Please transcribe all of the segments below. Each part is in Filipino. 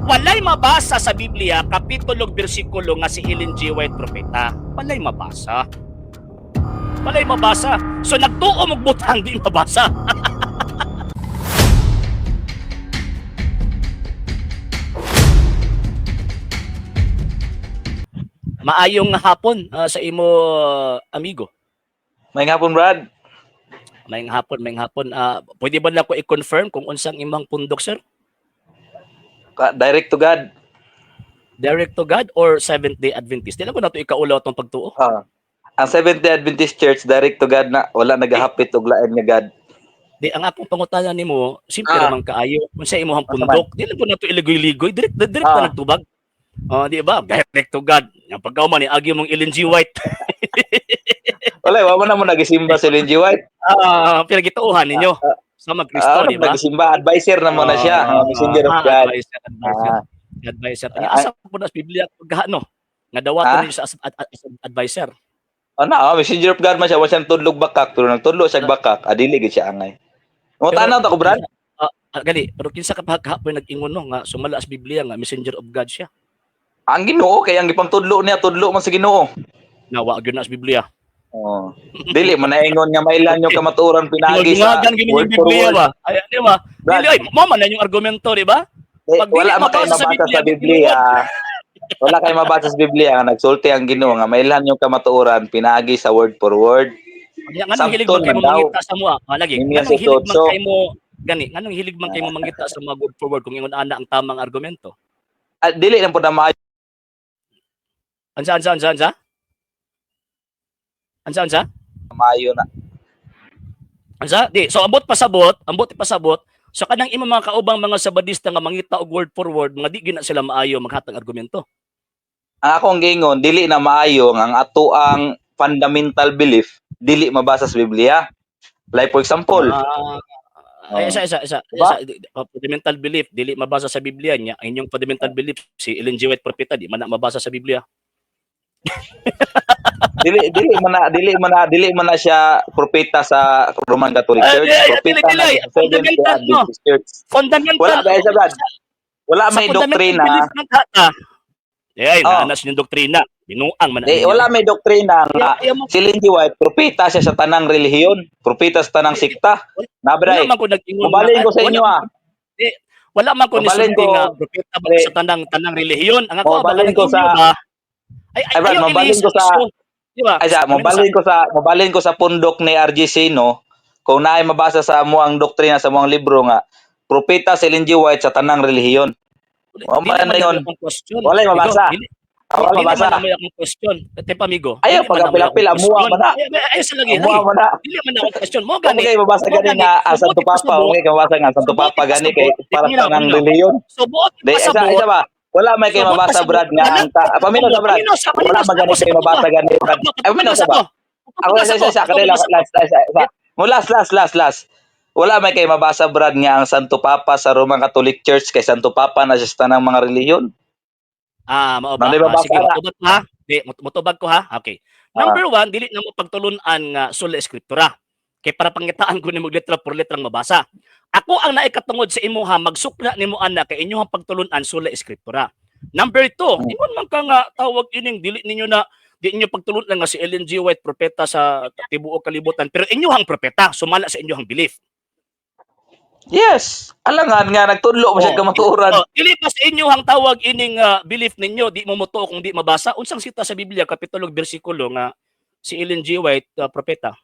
walay mabasa sa Biblia kapitulo bersikulo nga si Ellen G. White propeta. Walay mabasa. Walay mabasa. So nagtuo mo butang di mabasa. Maayong hapon sa imo amigo. Maayong hapon, Brad. Maayong hapon. Pwede ba na ko i-confirm kung unsang imong pundok, sir? Direct to God. Direct to God or Seventh-day Adventist? Di lang ko na ito ikaulaw itong pagtuo. Ang Seventh-day Adventist Church, direct to God na. Wala nagahapit og lain nga God. Di, ang akong pangutanan nimo, simple naman kaayo. Kung sa imong pundok, di lang ko na ito iligoy-ligoy. Direct na nagtubag. Di ba? Direct to God. Yung pagkauman ni agi mong Ellen G. White. Wala, wala na mo nagisimba si Ellen G. White. Pinagituuhan ninyo. Sa mag-Kristo, di ba? Nagisimba, advisor na mo na siya. Messenger of God. Advisor. Asa po na sa Biblia pagkano? Nga dawaton niyo sa advisor. Messenger of God man siya. Wala siyang tudlog bakak. Pero nagtudlo siya bakak. Adili gid siya angay. Mo tanaw ta ko, Brad? Gani, pero kinsa ka pagkahapon nag-ingon no nga sumala sa Biblia nga messenger of God siya. Ang Ginoo kay ang gipang tudlo niya, tudlo man sa Ginoo. Nawa gyud na sa Biblia. Dili man naingon nga mailan yung kamatuoran pinagi sa word for Biblia ba? Ay, di ba? Dili mo man yung argumento, di ba? Pag wala man kay mabasa sa Biblia. Wala kay mabasa sa Biblia nga nagsulti ang Ginoo nga mailan yung kamatuoran pinagi sa word for word. Nganong hilig man kay mo mangita sa mo? Lagi. Nganong hilig man kay mo gani? Nganong hilig man kay mo mangita sa mga word for word kung ingon ana ang tamang argumento? Dili lang pud na maayo. Ansa? Maayo na. Ansa? Di, so ambot pasabot. So kanang imo mga kaubang mga sabadista nga mangita og word for word, mga di gina sila maayo maghatag argumento. Ang akong gingon, dili na maayo ang ato ang fundamental belief dili mabasa sa Biblia. Like for example, isa. Fundamental belief dili mabasa sa Biblia niya. Inyong fundamental belief si Ellen G. White propeta di man mabasa sa Biblia. dili man na siya propeta sa Roman Catholic Church. Propeta na sa Seventh-day Adventist Church. Fundamental. Wala ba sa Brad? Wala may doktrina. Nanas yung doktrina. Binuang man. Wala may doktrina nga si Ellen G. White propeta siya sa tanang relihiyon, propeta sa tanang sikta. Nabray. Mabalin ko sa inyo Wala man ko ni sulti nga propeta ba sa tanang relihiyon. Ang ako mabalin ko sa mabalin ko sa pundok ni RG Sino kung naay mabasa sa mo ang doktrina sa mga libro nga propeta si Ellen G. White sa tanang relihiyon. Wala mabasa. Wala mabasa. May akong question. Tepa amigo. Ayaw pagapila-pila muwa man na. Ayos lagi. Muwa man na. Dili man ako question mo gani. Okay, mabasa gani nga Santo Papa, okay mabasa nga Santo Papa gani kay para tanang relihiyon. Subuot pasabot. Isa ba? Wala may kay mabasa Brad nga ang paminaw sa Brad. Wala magani kay mabasa gani Brad. Ay paminaw sa ba? Ako sa kanila last. Wala may kay mabasa Brad nga ang Santo Papa sa Roman Catholic Church kay Santo Papa na sa tanang mga relihiyon. Mao ba? Sige, mutubag ko ha. Mutubag ko ha. Okay. Number 1, dili na mo pagtulunan nga sola escritura. Kay para pangitaan ko nimo letra por letrang mabasa. Ako ang naikatungod sa imo ha, magsukna nimo ana kay inyong pagtulunan sola escritura. Number 2, ingon man ka nga tawag ining dili ninyo na di inyo pagtulunan nga si Ellen G. White propeta sa tibuok kalibutan pero inyong propeta sumala sa inyong belief. Yes, alangan nga nagtudlo mo siya kamatuoran. Dili pa sa inyong tawag ining belief ninyo di mo motuo kung di mabasa. Unsang sita sa Biblia kapitulo bersikulo nga si Ellen G. White propeta?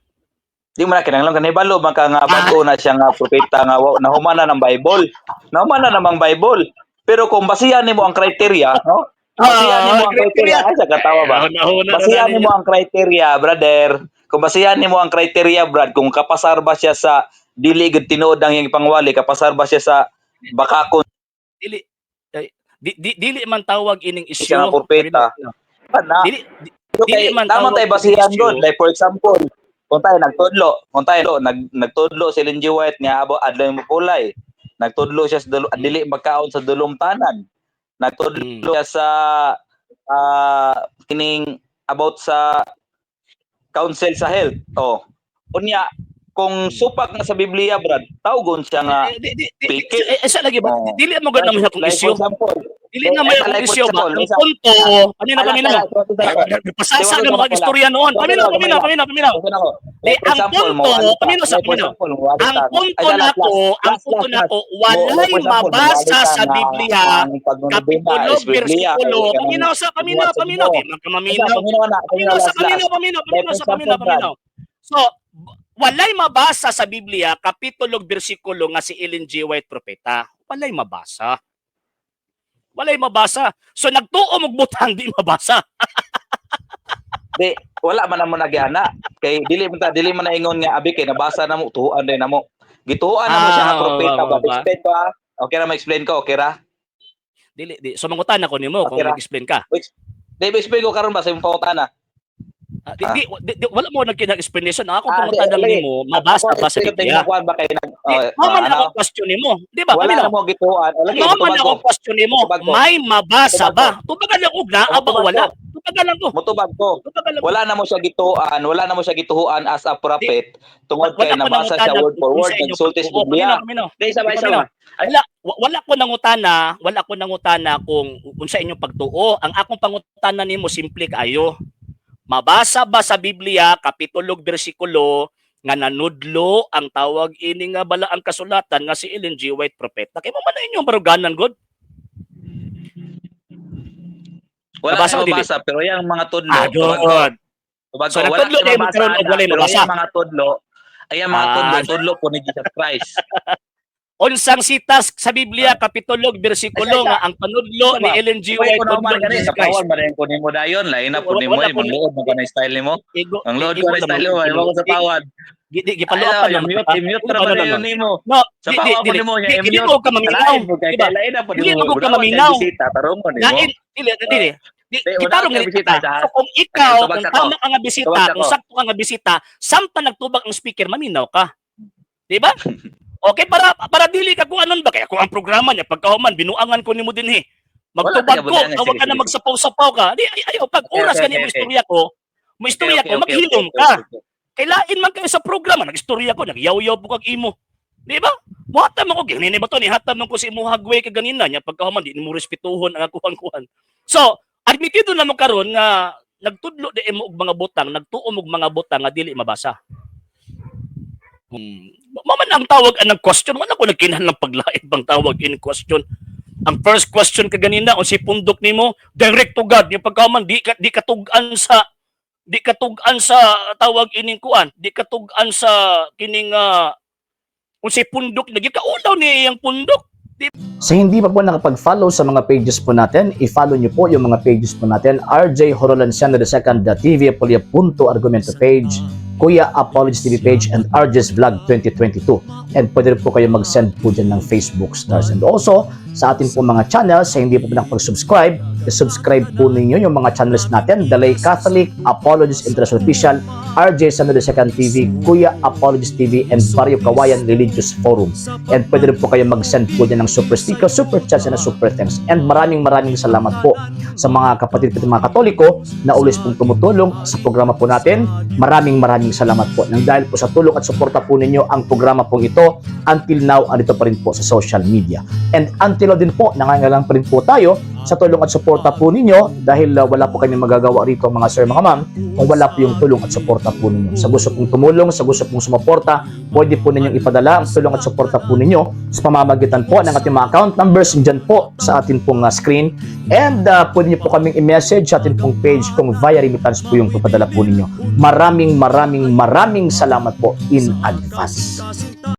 Di mo na kinahanglan kanay balo man ka nga bag-o na siya nga propeta nga nahumana ng Bible. Nahumana namang Bible. Pero kung basihan nimo ang criteria, no? Basihan nimo ang criteria, ay sa katawa ba? Basihan nimo ang criteria, brother. Kung basihan nimo ang criteria, Brad, kung kapasar ba siya sa dili gud tinuod ang iyang pangwali, kapasar ba siya sa bakakon? Dili man tawag ining isyu siya propeta. Dili man tawag tay basihan gud. Like for example, kung tayo nagtudlo si Ellen G. White nga abo adlaw mo pulay. Nagtudlo siya sa dili magkaon sa dulom tanan. Nagtudlo siya sa kining about sa council sa health. Unya kung supak na sa Biblia, Brad, tawgon siya nga piki. Isa lagi ba? Oo. Dili mo ganun akong Like isyu. for example, Dili na may akong isyu ba? Ang punto, paminaw. Pasasa ng mga istorya noon. Paminaw. Ang punto nako, walay mabasa sa Biblia, kapitulo, bersikulo. Paminaw. So, walay mabasa sa Biblia, kapitulo, bersikulo nga si Ellen G. White propeta. Walay mabasa. So nagtuo og butang di mabasa. Di, wala man namo nagyana. Kay dili man na ingon nga abi kay nabasa namo tuhuan din namo. Gituhuan namo siya nga propeta ba? Explain ko ha. Okay ra ma-explain ko, okay ra? Dili. So mangutan ako nimo kung mag-explain ka. Di explain ko karon ba sa imong pangutana? Wala mo nagkina-explanation. Ako pangutana nimo, mabasa ba sa Biblia? Maman ako question nimo, di ba? Wala na mo gituhuan. Maman ako question nimo, may mabasa ba? Tubagan lang og naa ba wala? Tubagan lang ko. Mutubag ko. Wala na mo siya gituhuan as a prophet tungod kay nabasa siya word for word nagsulti sa Biblia. Di sabay. Wala ko nangutana kung unsa inyong pagtuo. Ang akong pangutana nimo simple kaayo. Mabasa ba sa Biblia, kapitulo, bersikulo, nga nanudlo ang tawag ini nga bala ang kasulatan nga si Ellen G. White propeta? Kaya mo man na inyong baruganan, God? Wala na mabasa, pero yung mga tudlo. God. So, nagtudlo na yung magkaroon o wala yung mabasa? Yung mga tudlo po ni Jesus Christ. Unsang sitas sa Biblia, kapitulo, bersikulo nga ang panudlo ni Ellen G. White tudlo ni Jesus Christ. Maraming po nimo dayon, lain na po nimo, mangluod mo ka na style nimo. Ang load ko na style mo, mo sa tawad. Gipaluopan na mute ra ba yun nimo? No, sa pawag mo nimo niya, dili mo ka maminaw. Lain na po Dili mo ka maminaw. Tarong mo nimo. Dili. Gitarong nga kita. So kung ikaw, kung tama ka nga bisita, kung sakto ka nga bisita, sampa nagtubag ang speaker, maminaw ka. Di ba? Okay, para dili ka kung anon ba kaya kung ang programa niya pagkahuman binuangan ko nimo dinhi. Magtubag ko, tawag ka na magsapaw-sapaw ka. Di ayo pag oras kani mo istorya ko, maghilom ka. Kailain man kayo sa programa, nag-istorya ko, nagyaw-yaw po kag imo. Di ba? Muhatam ako ganini ba to ni hatam ko si imo hagway kag ganina nya pagkahuman di mo respetuhon ang akong kuan. So, admitido na mo karon nga nagtudlo di mo og mga butang, nagtuom og mga butang nga dili mabasa. Maman ang tawag ang question, wala ko nagkinahanglan paglain bang tawag in question. Ang first question ka ganina o si pundok nimo, direct to God, yung pagkaman di katugan sa tawag ining kuan, di katugan sa kining kung si pundok lagi kaulaw ni yang pundok. Sa hindi pa po nakapag-follow sa mga pages po natin, i-follow nyo po yung mga pages po natin, RJ Horolenciano II, TV Apolia Punto Argumento page, Kuya Apologies TV page, and RJ's Vlog 2022. And pwede rin po kayo mag-send po dyan ng Facebook stars. And also, sa atin po mga channels, sa hindi po nakapag-subscribe, i-subscribe po ninyo yung mga channels natin, Dalay Catholic, Apologies International Official, RJ Sano II TV, Kuya Apologies TV, and Barrio Kawayan Religious Forum. And pwede rin po kayo mag-send po dyan ng super sticker, super chats, and super thanks. And maraming salamat po sa mga kapatid at mga Katoliko na ulis pong tumutulong sa programa po natin. Maraming salamat po. Nang dahil po sa tulong at suporta po ninyo, ang programa pong ito, until now, andito pa rin po sa social media. And until din po, nangangailangan pa rin po tayo sa tulong at suporta po ninyo dahil wala po kami magagawa rito mga sir, mga ma'am, kung wala po yung tulong at suporta po ninyo. Sa gusto pong tumulong, sa gusto pong sumuporta, pwede po ninyong ipadala ang tulong at suporta po ninyo sa pamamagitan po ng ating mga account numbers dyan po sa ating pong screen. And pwede nyo po kaming i-message sa ating pong page kung via remittance po yung ipadala po ninyo. Maraming salamat po in advance.